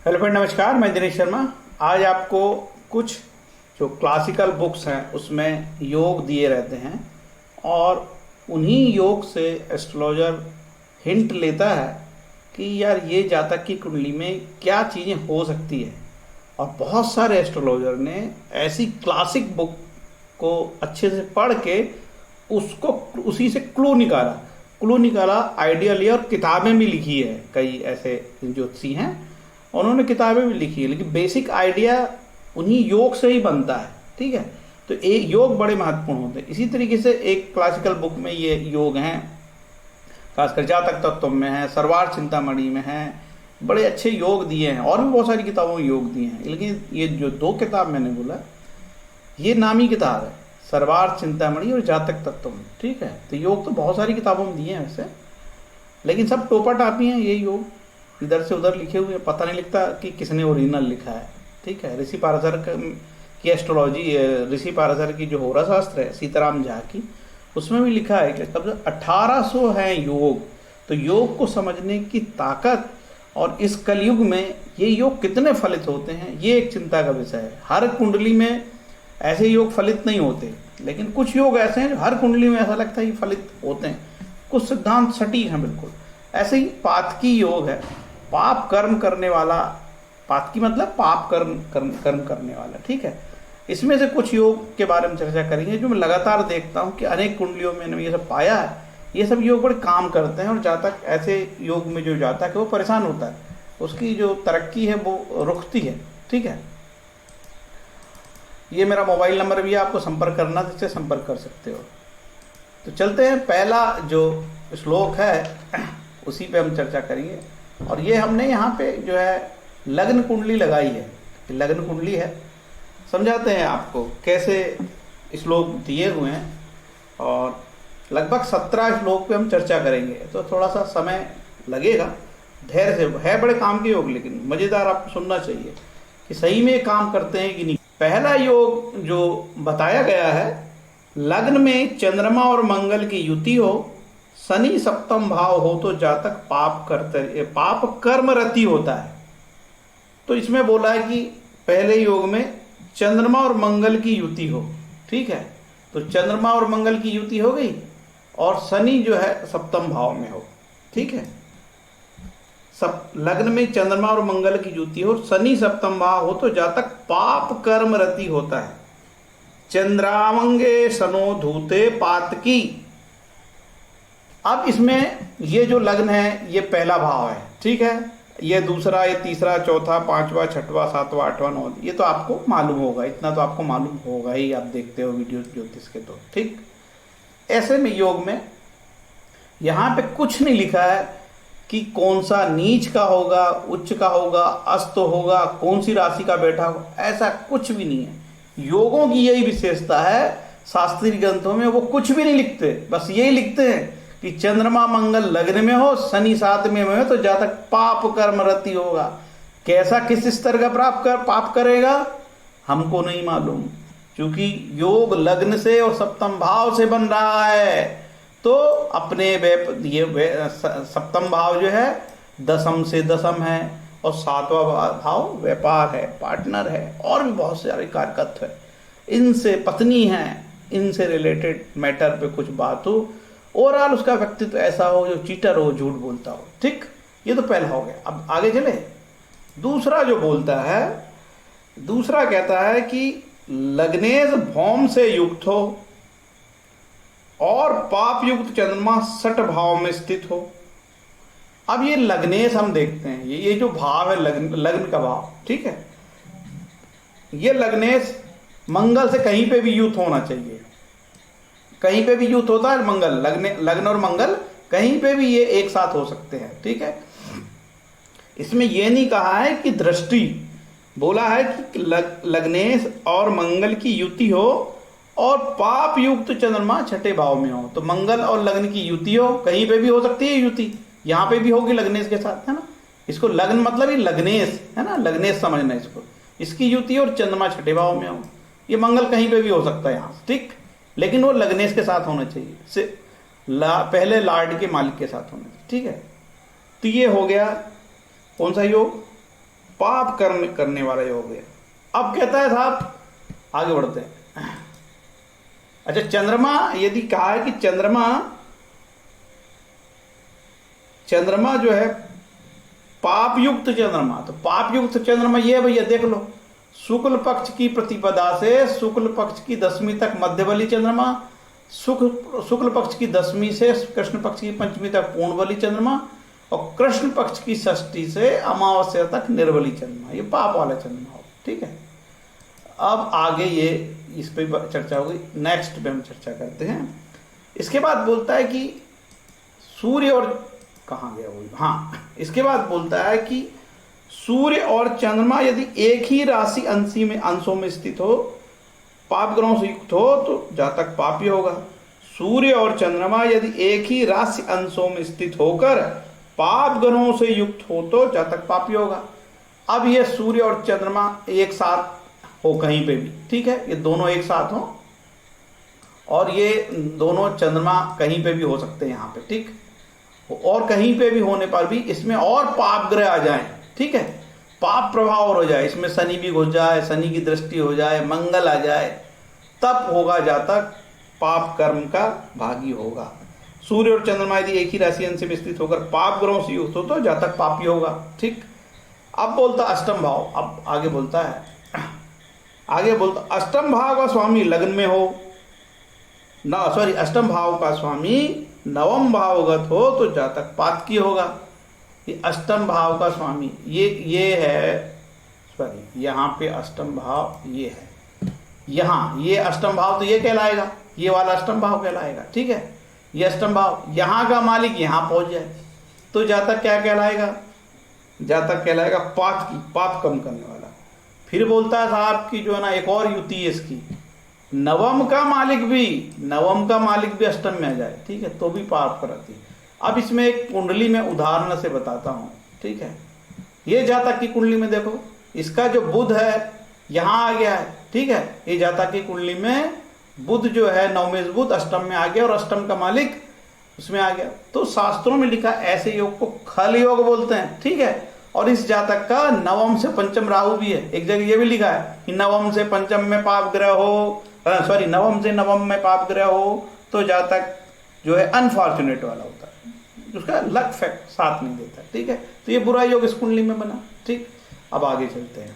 Hello friend, नमस्कार। मैं दिनेश शर्मा। आज आपको कुछ जो क्लासिकल बुक्स हैं उसमें योग दिए रहते हैं और उन्हीं योग से एस्ट्रोलॉजर हिंट लेता है कि यार ये जातक की कुंडली में क्या चीज़ें हो सकती है। और बहुत सारे एस्ट्रोलॉजर ने ऐसी क्लासिक बुक को अच्छे से पढ़ के उसको उसी से क्लू निकाला, आइडिया लिया और किताबें भी लिखी है। कई ऐसे ज्योतिषी हैं, उन्होंने किताबें भी लिखी है, लेकिन बेसिक आइडिया उन्हीं योग से ही बनता है। ठीक है, तो एक योग बड़े महत्वपूर्ण होते हैं। इसी तरीके से एक क्लासिकल बुक में ये योग हैं, खासकर जातक तत्व में है, सरवार चिंतामणि में है, बड़े अच्छे योग दिए हैं। और भी बहुत सारी किताबों में योग दिए हैं, लेकिन ये जो दो किताब मैंने बोला ये नामी किताब है, सरवार चिंतामणि और जातक तत्व में। ठीक है, तो योग तो बहुत सारी किताबों में दिए हैं वैसे, लेकिन सब टोपा टापी हैं। ये योग इधर से उधर लिखे हुए, पता नहीं लगता कि किसने ओरिजिनल लिखा है। ठीक है, ऋषि पाराशर की एस्ट्रोलॉजी, ऋषि पाराशर की जो होरा शास्त्र है सीताराम झा की, उसमें भी लिखा है कि कब 1800 हैं योग। तो योग को समझने की ताकत और इस कलयुग में ये योग कितने फलित होते हैं, ये एक चिंता का विषय है। हर कुंडली में ऐसे योग फलित नहीं होते, लेकिन कुछ योग ऐसे हैं जो हर कुंडली में ऐसा लगता है कि फलित होते हैं। कुछ सिद्धांत सटीक हैं बिल्कुल। ऐसे ही पातकी योग है, पाप कर्म करने वाला। पातकी मतलब पाप कर्म करने वाला। ठीक है, इसमें से कुछ योग के बारे में चर्चा करेंगे जो मैं लगातार देखता हूँ कि अनेक कुंडलियों में मैंने ये सब पाया है। ये सब योग बड़े काम करते हैं और जातक ऐसे योग में जो जातक है वो परेशान होता है, उसकी जो तरक्की है वो रुकती है। ठीक है, ये मेरा मोबाइल नंबर भी है, आपको संपर्क करना तो इससे संपर्क कर सकते हो। तो चलते हैं, पहला जो श्लोक है उसी पे हम चर्चा करेंगे। और ये हमने यहाँ पे जो है लग्न कुंडली लगाई है, लग्न कुंडली है। समझाते हैं आपको कैसे श्लोक दिए हुए हैं, और लगभग 17 श्लोक पे हम चर्चा करेंगे, तो थोड़ा सा समय लगेगा। धैर्य से है, बड़े काम के योग, लेकिन मज़ेदार आपको सुनना चाहिए कि सही में काम करते हैं कि नहीं। पहला योग जो बताया गया है, लग्न में चंद्रमा और मंगल की युति हो, शनि सप्तम भाव हो तो जातक पाप कर्म रति होता है। तो इसमें बोला है कि पहले योग में चंद्रमा और मंगल की युति हो। ठीक है, तो चंद्रमा और मंगल की युति हो गई और शनि जो है सप्तम भाव में हो। ठीक है, सब लग्न में चंद्रमा और मंगल की युति हो, शनि सप्तम भाव हो तो जातक पाप कर्म रति होता है। चंद्रावंगे सनो धूते पातकी। अब इसमें ये जो लग्न है ये पहला भाव है। ठीक है, ये दूसरा, ये तीसरा, चौथा, पांचवा, छठवां, सातवां, आठवां, नौवां, ये तो आपको मालूम होगा, इतना तो आपको मालूम होगा ही, आप देखते हो वीडियो ज्योतिष के। तो ठीक, ऐसे में योग में यहाँ पे कुछ नहीं लिखा है कि कौन सा नीच का होगा, उच्च का होगा, अस्त होगा, कौन सी राशि का बैठा होगा, ऐसा कुछ भी नहीं है। योगों की यही विशेषता है, शास्त्रीय ग्रंथों में वो कुछ भी नहीं लिखते, बस यही लिखते हैं कि चंद्रमा मंगल लग्न में हो, शनि 7वें में हो तो जातक पाप कर्म रति होगा। कैसा, किस स्तर का पाप करेगा हमको नहीं मालूम, क्योंकि योग लग्न से और सप्तम भाव से बन रहा है। तो अपने सप्तम भाव जो है दशम से दशम है, और 7वां भाव व्यापार है, पार्टनर है, और भी बहुत सारे कारकत्व है। इनसे पत्नी है, इनसे रिलेटेड मैटर पे कुछ बात हो, ओवरऑल उसका व्यक्तित्व ऐसा हो जो चीटर हो, झूठ बोलता हो। ठीक, ये तो पहला हो गया। अब आगे चले, दूसरा जो बोलता है, दूसरा कहता है कि लग्नेश भौम से युक्त हो और पाप युक्त चंद्रमा सठ भाव में स्थित हो। अब ये लग्नेश हम देखते हैं, ये जो भाव है लग्न का भाव। ठीक है, ये लग्नेश मंगल से कहीं पे भी युक्त होना चाहिए, कहीं पे भी युक्त होता है मंगल, लग्न और मंगल कहीं पे भी ये एक साथ हो सकते हैं। ठीक है, इसमें ये नहीं कहा है कि दृष्टि, बोला है कि लग्नेश और मंगल की युति हो और पाप युक्त चंद्रमा छठे भाव में हो। तो मंगल और लग्न की युति हो, कहीं पे भी हो सकती है युति, यहाँ पे भी होगी लग्नेश के साथ, है ना। इसको लग्न मतलब ही लग्नेश है ना, लग्नेश समझना इसको, इसकी युति और चंद्रमा छठे भाव में हो। ये मंगल कहीं पे भी हो सकता है यहाँ, ठीक, लेकिन वो लग्नेश के साथ होना चाहिए, पहले लॉर्ड के मालिक के साथ होना चाहिए। ठीक है, तो ये हो गया कौन सा योग, पाप कर्म करने वाला योग है। अब कहता है साहब, आगे बढ़ते हैं। अच्छा, चंद्रमा, यदि कहा है कि चंद्रमा जो है पाप युक्त चंद्रमा, तो पाप युक्त चंद्रमा ये भैया देख लो, शुक्ल पक्ष की प्रतिपदा से शुक्ल पक्ष की 10वीं तक मध्यबली चंद्रमा, शुक्ल पक्ष की 10वीं से कृष्ण पक्ष की 5वीं तक पूर्णबली चंद्रमा, और कृष्ण पक्ष की 6ठी से अमावस्या तक निर्बली चंद्रमा, ये पाप वाला चंद्रमा हो। ठीक है, अब आगे ये इस पे चर्चा होगी, नेक्स्ट पे हम चर्चा करते हैं। इसके बाद बोलता है कि सूर्य और, कहाँ गया वो, हाँ, इसके बाद बोलता है कि सूर्य और चंद्रमा यदि एक ही राशि अंशों में स्थित हो, पाप ग्रहों से युक्त हो, तो जातक पापी होगा। सूर्य और चंद्रमा यदि एक ही राशि अंशों में स्थित होकर पाप ग्रहों से युक्त हो तो जातक पापी होगा। अब ये सूर्य और चंद्रमा एक साथ हो कहीं पे भी, ठीक है, ये दोनों एक साथ हो, और ये दोनों चंद्रमा कहीं पे भी हो सकते हैं यहाँ पे, ठीक, और कहीं पे भी होने पर भी इसमें और पाप ग्रह आ जाएं, ठीक है, पाप प्रभाव हो जाए, इसमें शनि भी घुस जाए, शनि की दृष्टि हो जाए, मंगल आ जाए, तब होगा जातक पाप कर्म का भागी होगा। सूर्य और चंद्रमा यदि एक ही राशि अंश में स्थित होकर पाप ग्रहों से युक्त हो तो जातक पापी होगा। ठीक, अब बोलता अष्टम भाव, अब आगे बोलता है, अष्टम भाव का स्वामी लग्न में हो, अष्टम भाव का स्वामी नवम भावगत हो तो जातक पातकी होगा। ये अष्टम भाव का स्वामी ये है, यहाँ पे अष्टम भाव ये है, यहाँ ये अष्टम भाव तो ये कहलाएगा, ये वाला अष्टम भाव कहलाएगा, ठीक है, ये अष्टम भाव, यहाँ का मालिक यहाँ पहुंच जाए तो जातक क्या कहलाएगा, जातक कहलाएगा पातकी, पाप कम करने वाला। फिर बोलता है साहब कि जो है ना, एक और युति है इसकी, नवम का मालिक भी अष्टम में आ जाए, ठीक है, तो भी पाप कराती है। अब इसमें एक कुंडली में उदाहरण से बताता हूं, ठीक है, ये जातक की कुंडली में देखो, इसका जो बुध है यहाँ आ गया है, ठीक है, ये जातक की कुंडली में बुध जो है, नवमेश बुध अष्टम में आ गया, और अष्टम का मालिक उसमें आ गया। तो शास्त्रों में लिखा ऐसे योग को खल योग बोलते हैं, ठीक है, और इस जातक का नवम से पंचम राहु भी है। एक जगह ये भी लिखा है कि नवम से पंचम में पाप ग्रह हो, नवम से नवम में पाप ग्रह हो तो जातक जो है अनफॉर्चुनेट वाला होता है, उसका लक फैक्ट साथ नहीं देता, ठीक है। तो ये बुरा योग इस कुंडली में बना, ठीक। अब आगे चलते हैं।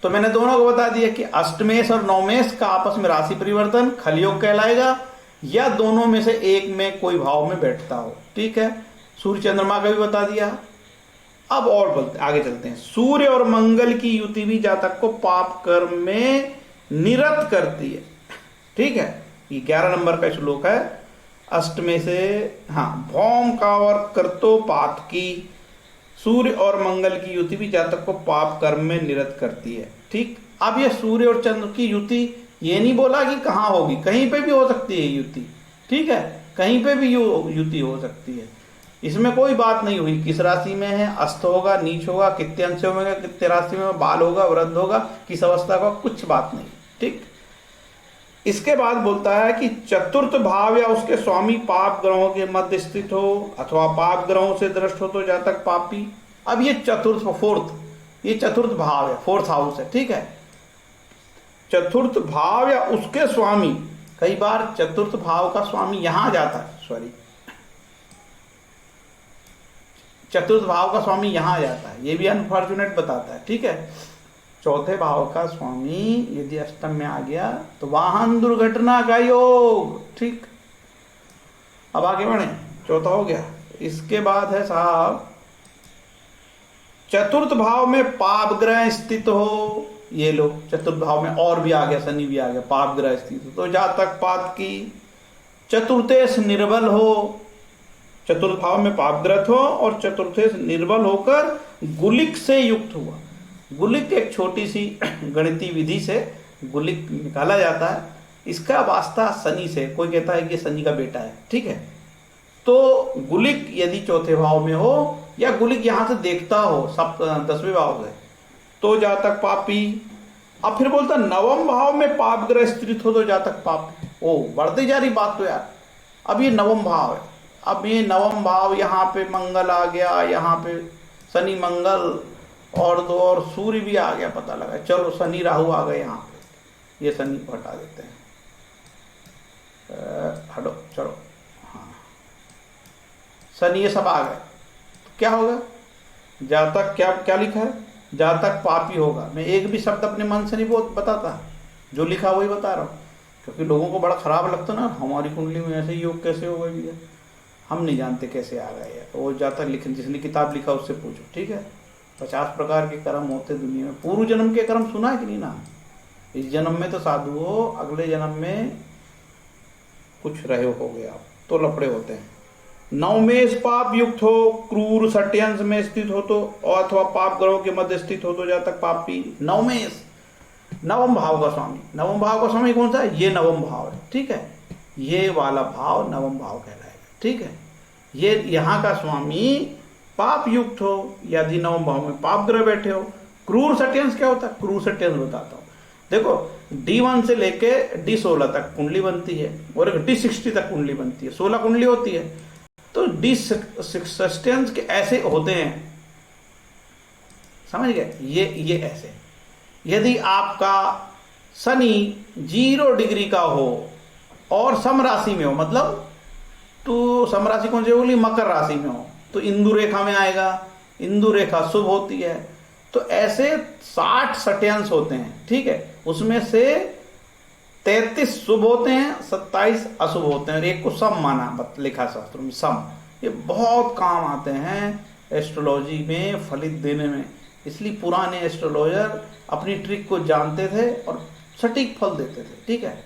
तो मैंने दोनों को बता दिया कि अष्टमेश और नवमेश का आपस में राशि परिवर्तन खल योग कहलाएगा, या दोनों में से एक में कोई भाव में बैठता हो, ठीक है। सूर्य चंद्रमा का भी बता दिया। अब और बोलते आगे चलते हैं। सूर्य और मंगल की युति भी जातक को पाप कर्म में निरत करती है, ठीक है। ये 11 नंबर का श्लोक है। अष्टमे से, हाँ, भौम का और कर्तो पात की, सूर्य और मंगल की युति भी जातक को पाप कर्म में निरत करती है, ठीक। अब ये सूर्य और चंद्र की युति ये नहीं बोला कि कहाँ होगी, कहीं पे भी हो सकती है युति, ठीक है, कहीं पे भी युति हो सकती है, इसमें कोई बात नहीं हुई किस राशि में है, अस्त होगा, नीच होगा, कितने अंश होगा, कितने राशि में बाल होगा, वृद्ध होगा, किस अवस्था का, कुछ बात नहीं, ठीक। इसके बाद बोलता है कि चतुर्थ भाव या उसके स्वामी पाप ग्रहों के मध्य स्थित हो अथवा पाप ग्रहों से दृष्ट हो तो जातक पापी। अब ये चतुर्थ, फोर्थ, ये चतुर्थ भाव है, फोर्थ हाउस है, ठीक है। चतुर्थ भाव या उसके स्वामी, कई बार चतुर्थ भाव का स्वामी यहां जाता है, चतुर्थ भाव का स्वामी यहां जाता है, ये भी अनफॉर्चुनेट बताता है, ठीक है। चौथे भाव का स्वामी यदि अष्टम में आ गया तो वाहन दुर्घटना का योग, ठीक। अब आगे बढ़े, चौथा हो गया। इसके बाद है साहब, चतुर्थ भाव में पाप ग्रह स्थित हो, ये लो चतुर्थ भाव में और भी आ गया, शनि भी आ गया, पाप ग्रह स्थित हो तो जातक पाप की। चतुर्थेश निर्बल हो, चतुर्थ भाव में पाप ग्रह हो और चतुर्थेश निर्बल होकर गुलिक से युक्त हुआ। गुलिक एक छोटी सी गणितीय विधि से गुलिक निकाला जाता है, इसका वास्ता शनि से, कोई कहता है कि शनि का बेटा है, ठीक है। तो गुलिक यदि चौथे भाव में हो या गुलिक यहां से देखता हो 10वें भाव से तो जातक पापी। अब फिर बोलता नवम भाव में पाप ग्रह स्थित हो तो जातक पापी। ओ, बढ़ती जा रही बात तो यार। अब ये नवम भाव है, अब ये नवम भाव, यहाँ पे मंगल आ गया, यहाँ पे शनि मंगल, और दो और सूर्य भी आ गया, पता लगा, चलो शनि राहु आ गए यहाँ पे, ये शनि को हटा देते हैं, हटो चलो, हाँ शनि ये सब आ गए, तो क्या होगा, जातक क्या क्या लिखा है, जातक पापी होगा। मैं एक भी शब्द अपने मन से नहीं बताता, जो लिखा वही बता रहा हूँ, क्योंकि लोगों को बड़ा खराब लगता ना, हमारी कुंडली में ऐसे योग कैसे हो गई है, हम नहीं जानते कैसे आ गए है, वो जातक लिख, जिसने किताब लिखा उससे पूछो, ठीक है। 50 प्रकार के कर्म होते दुनिया में, पूर्व जन्म के कर्म सुना है कि नहीं ना, इस जन्म में तो साधु हो, अगले जन्म में कुछ रहे हो गए आप तो लफड़े होते हैं। नवमेश पाप युक्त हो, क्रूर सट्यांश में स्थित हो तो, अथवा पाप ग्रहों के मध्य स्थित हो तो जातक पापी। नवमेश नवम भाव का स्वामी, नवम भाव का स्वामी कौन सा है, ये नवम भाव है, ठीक है, ये वाला भाव नवम भाव कहलाएगा, ठीक है। ये यहाँ का स्वामी पाप युक्त हो, यदि नवम भाव में पाप ग्रह बैठे हो। क्रूर सट्यांश क्या होता है, क्रूर सट्यांश बताता हूँ। देखो D1 से लेके D16 तक कुंडली बनती है और D60 तक कुंडली बनती है, 16 कुंडली होती है। तो D16 के ऐसे होते हैं, समझ गए, ये ऐसे, यदि आपका शनि 0 डिग्री का हो और सम राशि में हो, मतलब तो सम राशि कौन सी होगी, मकर राशि में हो, तो इंदु रेखा में आएगा, इंदु रेखा शुभ होती है। तो ऐसे 60 सट्यांश होते हैं, ठीक है, उसमें से 33 शुभ होते हैं, 27 अशुभ होते हैं, और एक को सम माना लिखा शास्त्रों में, सम। ये बहुत काम आते हैं एस्ट्रोलॉजी में फलित देने में, इसलिए पुराने एस्ट्रोलॉजर अपनी ट्रिक को जानते थे और सटीक फल देते थे, ठीक है।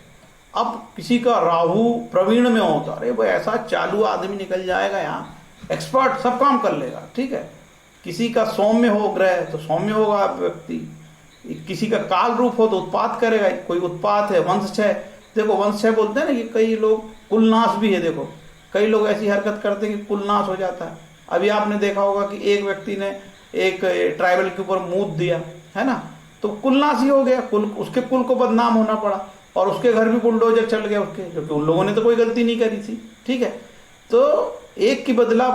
अब किसी का राहु प्रवीण में होता, अरे वो ऐसा चालू आदमी निकल जाएगा, यहाँ एक्सपर्ट सब काम कर लेगा, ठीक है। किसी का सौम्य हो ग्रह तो सौम्य होगा व्यक्ति, किसी का काल रूप हो तो उत्पात करेगा, कोई उत्पात है, वंशक्षय, देखो वंशक्षय बोलते हैं ना कि कई लोग कुलनाश भी है, देखो कई लोग ऐसी हरकत करते हैं कि कुलनाश हो जाता है। अभी आपने देखा होगा कि एक व्यक्ति ने एक ट्राइबल के ऊपर मूत दिया है ना, तो कुलनाश ही हो गया, कुल उसके कुल को बदनाम होना पड़ा, और उसके घर भी बुलडोजर चल गया उसके, क्योंकि उन लोगों ने तो कोई गलती नहीं करी थी, ठीक है। तो एक की बदला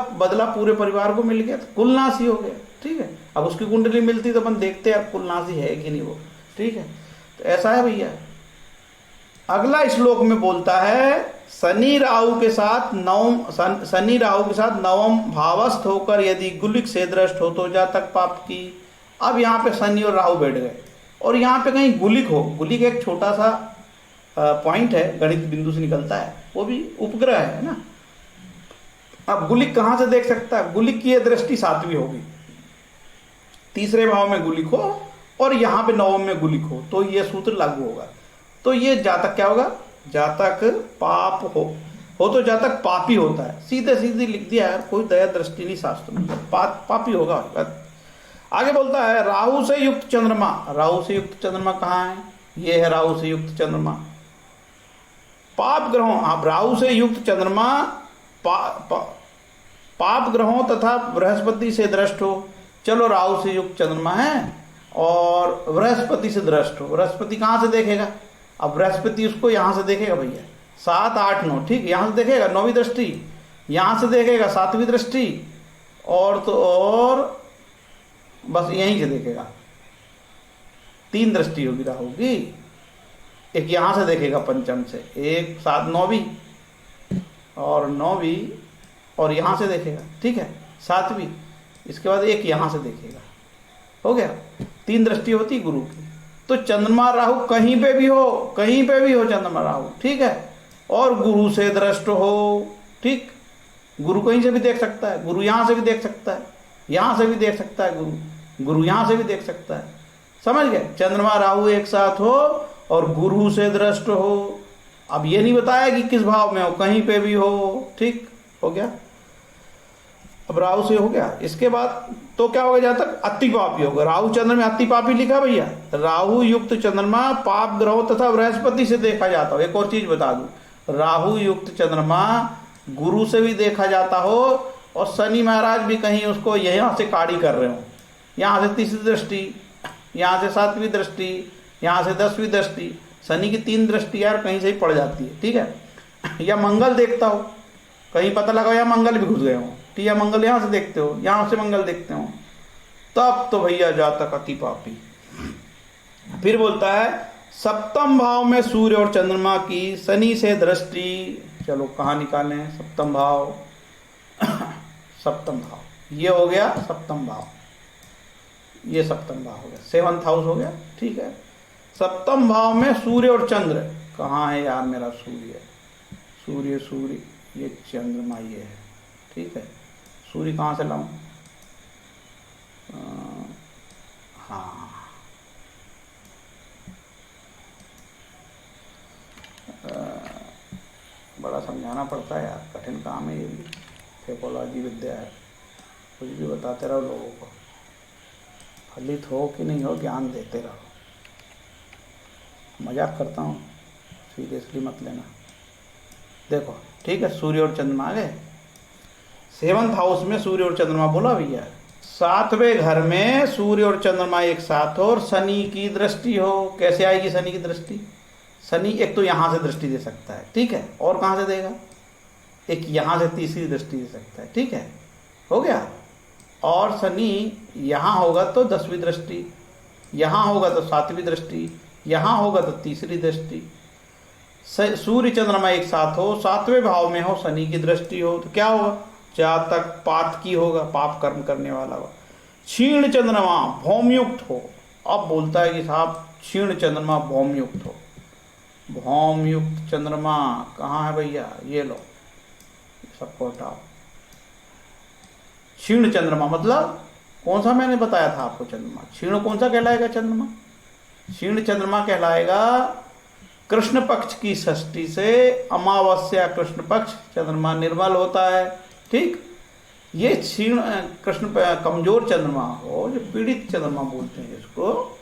पूरे परिवार को मिल गया, तो कुलनाश ही हो गया, ठीक है। अब उसकी कुंडली मिलती तो अपन देखते हैं अब कुलनाश ही है कि नहीं वो, ठीक है। तो ऐसा है भैया। अगला श्लोक में बोलता है शनि राहु के साथ नवम भावस्थ होकर यदि गुलिक से दृष्ट हो तो जातक पाप की। अब यहाँ पे शनि और राहु बैठ गए, और यहाँ पे कहीं गुलिक हो, गुलिक एक छोटा सा पॉइंट है, गणित बिंदु से निकलता है, वो भी उपग्रह है ना। अब गुलिक कहाँ से देख सकता है, गुलिक की दृष्टि 7वीं होगी, तीसरे भाव में गुलिक हो और यहाँ पे नवम में गुलिक हो, तो ये सूत्र लागू होगा। तो ये जातक क्या होगा, जातक पाप हो तो जातक पापी होता है, सीधे सीधे लिख दिया यार, कोई दया दृष्टि नहीं शास्त्र में, पापी होगा। आगे बोलता है राहु से युक्त चंद्रमा, राहु से युक्त चंद्रमा कहाँ है, ये है राहु से युक्त चंद्रमा। पाप ग्रहों, आप राहु से युक्त चंद्रमा पाप ग्रहों तथा बृहस्पति से दृष्ट हो। चलो राहु से युक्त चंद्रमा है और बृहस्पति से दृष्ट हो, बृहस्पति कहाँ से देखेगा, अब बृहस्पति उसको यहाँ से देखेगा भैया, 7, 8, 9, ठीक, यहाँ से देखेगा 9वीं दृष्टि, यहाँ से देखेगा 7वीं दृष्टि, और तो और बस यहीं से देखेगा, 3 दृष्टि होगी राहु की, एक यहाँ से देखेगा पंचम से, एक 7, 9वीं और 9वीं, और यहाँ से देखेगा, ठीक है 7वीं, इसके बाद एक यहाँ से देखेगा, हो गया, 3 दृष्टि होती गुरु की। तो चंद्रमा राहु कहीं पे भी हो, कहीं पे भी हो चंद्रमा राहु, ठीक है, और गुरु से दृष्ट हो, ठीक, गुरु कहीं से भी देख सकता है, गुरु यहाँ से भी देख सकता है, यहाँ से भी देख सकता है, गुरु यहाँ से भी देख सकता है, समझ गए। चंद्रमा राहु एक साथ हो और गुरु से दृष्ट हो। अब ये नहीं बताया कि किस भाव में हो, कहीं पे भी हो, ठीक हो गया। अब राहु से हो गया, इसके बाद तो क्या होगा, जहां तक अति पापी होगा, राहु चंद्र में अति पापी लिखा भैया, राहु युक्त चंद्रमा पाप ग्रहों तथा बृहस्पति से देखा जाता हो। एक और चीज बता दूं, राहु युक्त चंद्रमा गुरु से भी देखा जाता हो, और शनि महाराज भी कहीं उसको यहाँ से काड़ी कर रहे हो, यहाँ से 3री दृष्टि, यहाँ से 7वीं दृष्टि, यहाँ से 10वीं दृष्टि, शनि की 3 दृष्टि यार कहीं से ही पड़ जाती है, ठीक है। या मंगल देखता हो, कहीं पता लगा या मंगल भी घुस गए हो, ठीक है, मंगल यहाँ से देखते हो, यहाँ से मंगल देखते हो, तब तो भैया जातक अति पापी। फिर बोलता है सप्तम भाव में सूर्य और चंद्रमा की शनि से दृष्टि। चलो कहाँ निकालें सप्तम भाव? सप्तम भाव ये हो गया सप्तम भाव, ये सप्तम भाव हो गया, 7th हाउस हो गया। ठीक है, सप्तम भाव में सूर्य और चंद्र। कहाँ है यार मेरा सूर्य? सूर्य सूर्य ये चंद्रमा ये है। ठीक है, सूर्य कहाँ से लाऊं? हाँ, बड़ा समझाना पड़ता है यार, कठिन काम है ये भी, टेपोलॉजी विद्या है। कुछ भी बताते रहो लोगों को, फलित हो कि नहीं हो ज्ञान देते रहो। मजाक करता हूँ, सीरियसली मत लेना। देखो ठीक है, सूर्य और चंद्रमा आ गए। 7th हाउस में सूर्य और चंद्रमा बोला भैया। 7वें घर में सूर्य और चंद्रमा एक साथ हो और शनि की दृष्टि हो। कैसे आएगी शनि की दृष्टि? शनि एक तो यहाँ से दृष्टि दे सकता है, ठीक है, और कहाँ से देगा? एक यहाँ से तीसरी दृष्टि दे सकता है, ठीक है, हो गया। और शनि यहाँ होगा तो 10वीं दृष्टि, यहाँ होगा तो 7वीं दृष्टि, यहाँ होगा तो तीसरी दृष्टि। सूर्य चंद्रमा एक साथ हो, 7वें भाव में हो, शनि की दृष्टि हो, तो क्या होगा? जातक पातकी होगा, पाप कर्म करने वाला होगा। क्षीण चंद्रमा भौमयुक्त हो। अब बोलता है कि साहब क्षीण चंद्रमा भौमयुक्त हो। भौमयुक्त चंद्रमा कहाँ है भैया? ये लो, सबको हटाओ। क्षीण चंद्रमा मतलब कौन सा मैंने बताया था आपको चंद्रमा? क्षीण कौन सा कहलाएगा चंद्रमा? क्षीण चंद्रमा कहलाएगा कृष्ण पक्ष की षष्ठी से अमावस्या कृष्ण पक्ष चंद्रमा निर्मल होता है। ठीक, ये क्षीण कृष्ण कमजोर चंद्रमा हो, जो पीड़ित चंद्रमा बोलते हैं इसको,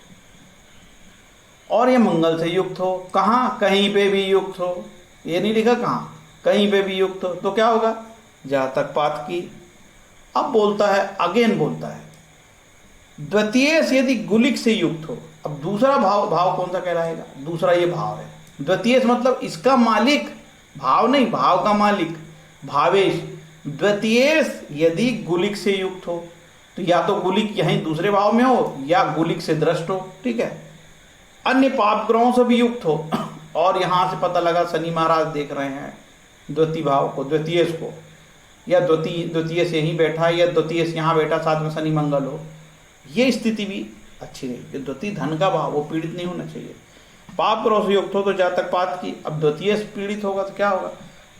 और ये मंगल से युक्त हो। कहाँ? कहीं पे भी युक्त हो, ये नहीं लिखा कहाँ, कहीं पे भी युक्त हो, तो क्या होगा? जातक पातकी। अब बोलता है, अगेन बोलता है द्वितीय से यदि गुलिक से युक्त हो। अब दूसरा भाव कौन सा कहलाएगा? दूसरा ये भाव है। द्वितीय मतलब इसका मालिक, भाव नहीं, भाव का मालिक, भावेश। द्वितीय यदि गुलिक से युक्त हो, तो या तो गुलिक यहीं दूसरे भाव में हो या गुलिक से दृष्ट हो। ठीक है, अन्य पाप ग्रहों से भी युक्त हो। और यहां से पता लगा शनि महाराज देख रहे हैं द्वितीय भाव को, द्वितीय को, या द्वितीय से यहीं बैठा है या द्वितीय से यहाँ बैठा, साथ में शनि मंगल हो, ये स्थिति भी अच्छी नहीं। द्वितीय धन का भाव, वो पीड़ित नहीं होना चाहिए। पाप ग्रह से युक्त हो तो जातक पात की। अब द्वितीय से पीड़ित होगा तो क्या होगा?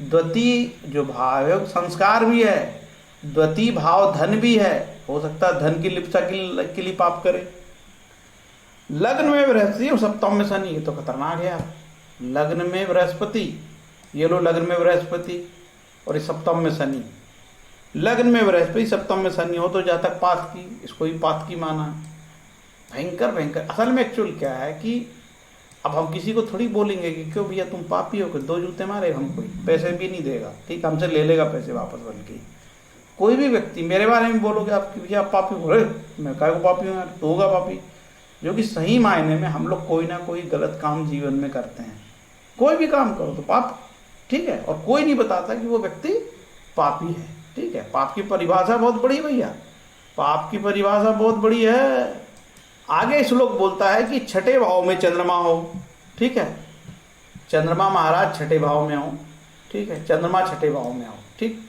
द्वितीय जो भाव है संस्कार भी है, द्वितीय भाव धन भी है, हो सकता है धन की लिप्सा के लिए पाप करे। लग्न में बृहस्पति और सप्तम में शनि, ये तो खतरनाक है यार। लग्न में बृहस्पति, ये लो लग्न में बृहस्पति और ये सप्तम में शनि। लग्न में बृहस्पति सप्तम में शनि हो तो जातक पात की, इसको ही पात की माना है। भयंकर भयंकर। असल में एक्चुअल क्या है कि अब हम किसी को थोड़ी बोलेंगे कि क्यों भैया तुम पापी हो, कि 2 जूते मारे, हम कोई पैसे भी नहीं देगा, ठीक, हमसे ले लेगा पैसे वापस। बल्कि कोई भी व्यक्ति मेरे बारे में बोलोगे आप कि भैया आप पापी हो, रहे मैं काय को पापी हूँ यार, तो होगा पापी। जो कि सही मायने में हम लोग कोई ना कोई गलत काम जीवन में करते हैं, कोई भी काम करो तो पाप, ठीक है, और कोई नहीं बताता कि वो व्यक्ति पापी है। ठीक है, पाप की परिभाषा बहुत बड़ी भैया, पाप की परिभाषा बहुत बड़ी है। आगे श्लोक बोलता है कि 6ठे भाव में चंद्रमा हो। ठीक है, चंद्रमा महाराज 6ठे भाव में हो। ठीक है, चंद्रमा 6ठे भाव में हो। ठीक,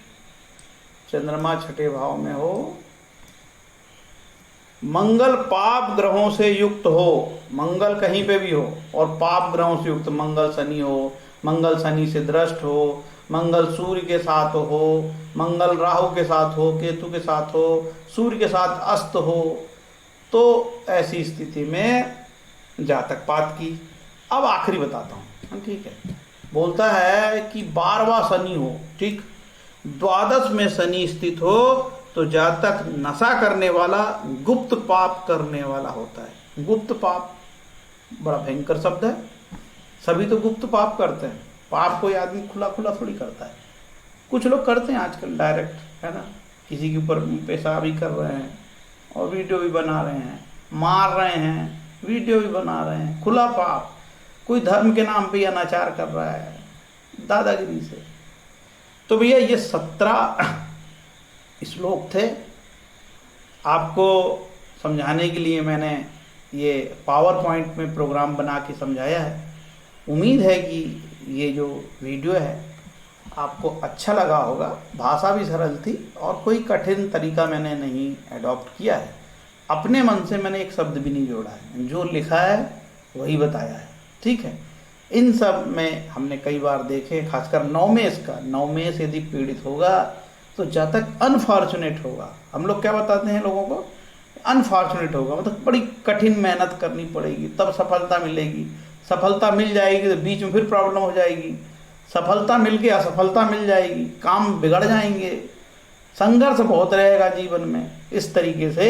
चंद्रमा 6ठे भाव में हो। मंगल पाप ग्रहों से युक्त हो, मंगल कहीं पे भी हो, और पाप ग्रहों से युक्त, मंगल शनि हो, मंगल शनि से दृष्ट हो, मंगल सूर्य के साथ हो, मंगल राहु के साथ हो, केतु के साथ हो, सूर्य के साथ अस्त हो, तो ऐसी स्थिति में जातक पात की। अब आखिरी बताता हूँ, ठीक है। बोलता है कि 12वां शनि हो, ठीक, 12th में शनि स्थित हो तो जातक नशा करने वाला, गुप्त पाप करने वाला होता है। गुप्त पाप बड़ा भयंकर शब्द है। सभी तो गुप्त पाप करते हैं, पाप कोई आदमी खुला खुला थोड़ी करता है। कुछ लोग करते हैं आजकल डायरेक्ट, है ना, किसी के ऊपर पेशाब भी कर रहे हैं और वीडियो भी बना रहे हैं, मार रहे हैं, वीडियो भी बना रहे हैं, खुला पाप। कोई धर्म के नाम पे अनाचार कर रहा है दादागिरी से। तो भैया ये 17 श्लोक थे, आपको समझाने के लिए मैंने ये पावर पॉइंट में प्रोग्राम बना के समझाया है। उम्मीद है कि ये जो वीडियो है आपको अच्छा लगा होगा। भाषा भी सरल थी और कोई कठिन तरीका मैंने नहीं अडॉप्ट किया है। अपने मन से मैंने एक शब्द भी नहीं जोड़ा है, जो लिखा है वही बताया है। ठीक है, इन सब में हमने कई बार देखे, खासकर नवमेश का, नवमेश यदि पीड़ित होगा तो जब तक अनफॉर्चुनेट होगा, हम लोग क्या बताते हैं लोगों को, अनफॉर्चुनेट होगा मतलब बड़ी कठिन मेहनत करनी पड़ेगी तब सफलता मिलेगी। सफलता मिल जाएगी तो बीच में फिर प्रॉब्लम हो जाएगी, सफलता मिल के असफलता मिल जाएगी, काम बिगड़ जाएंगे, संघर्ष बहुत रहेगा जीवन में। इस तरीके से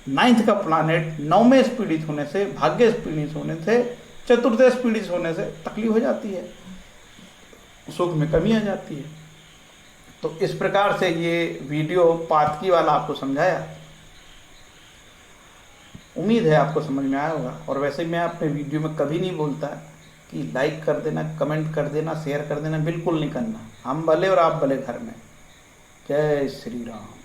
9th का प्लानेट नवमेश पीड़ित होने से, भाग्येश पीड़ित होने से, चतुर्थेश पीड़ित होने से तकलीफ हो जाती है, सुख में कमी आ जाती है। तो इस प्रकार से ये वीडियो पातकी वाला आपको समझाया। उम्मीद है आपको समझ में आया होगा। और वैसे मैं अपने वीडियो में कभी नहीं बोलता कि लाइक कर देना, कमेंट कर देना, शेयर कर देना, बिल्कुल नहीं करना। हम भले और आप भले घर में। जय श्री राम।